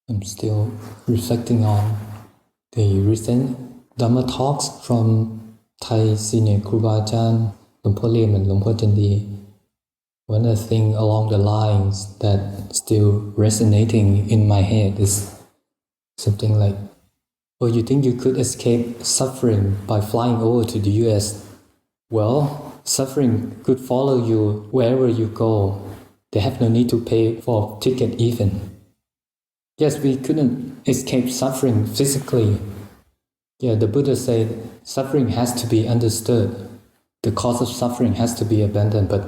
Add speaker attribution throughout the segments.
Speaker 1: I'm still reflecting on the recent Dhamma talks from Thai senior Kruba Ajahn, Luang Por Liam and Luang Por Chandi. One of the things along the lines that still resonating in my head is something like, oh, you think you could escape suffering by flying over to the US? Well, suffering could follow you wherever you go. They have no need to pay for ticket even. Yes, we couldn't escape suffering physically. Yeah, the Buddha said suffering has to be understood. The cause of suffering has to be abandoned. But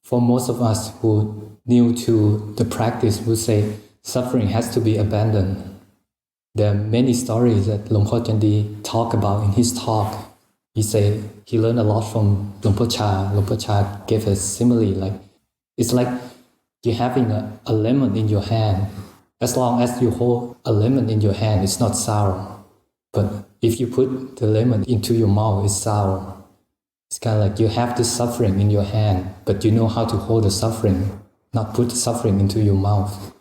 Speaker 1: for most of us who new to the practice, we say suffering has to be abandoned. There are many stories that Luang Por Chandi talk about in his talk. He said he learned a lot from Luang Por Cha. Luang Por Cha gave a simile, like it's like you're having a lemon in your hand. As long as you hold a lemon in your hand, it's not sour. But if you put the lemon into your mouth, it's sour. It's kind of like you have the suffering in your hand, but you know how to hold the suffering, not put the suffering into your mouth.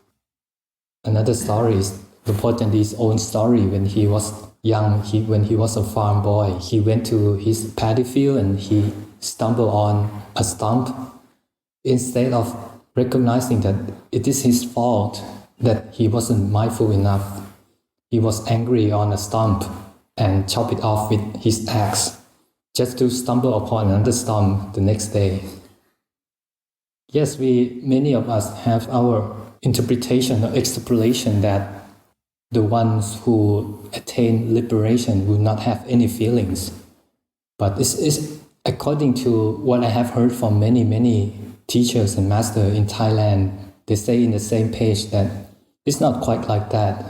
Speaker 1: Another story is Luang Por Chandi's own story when he was young, when he was a farm boy. He went to his paddy field and he stumbled on a stump. Instead of recognizing that it is his fault, that he wasn't mindful enough, he was angry on a stump and chopped it off with his axe, just to stumble upon another stump the next day. Yes, many of us have our interpretation or extrapolation that the ones who attain liberation will not have any feelings. But it's according to what I have heard from many teachers and masters in Thailand, they say in the same page that it's not quite like that.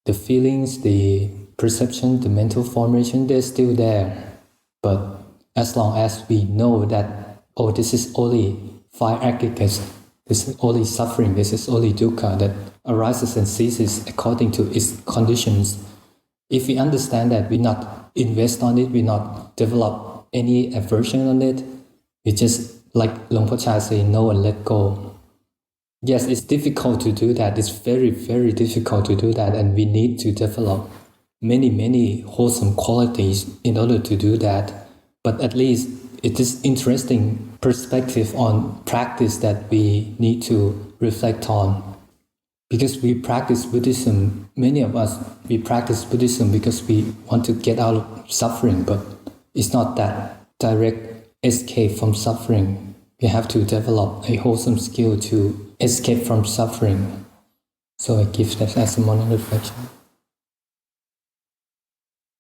Speaker 1: The feelings, the perception, the mental formation, they're still there. But as long as we know that, oh, this is only five aggregates, this is only suffering, this is only dukkha that arises and ceases according to its conditions. If we understand that, we not invest on it, we not develop any aversion on it, we just, like Luang Por Chah say, know and let go. Yes, it's difficult to do that. It's very difficult to do that, and we need to develop many wholesome qualities in order to do that. But at least it is interesting perspective on practice that we need to reflect on. Because we practice Buddhism, many of us, we practice Buddhism because we want to get out of suffering, but it's not that direct escape from suffering. We have to develop a wholesome skill to escape from suffering. So I give that as a morning reflection.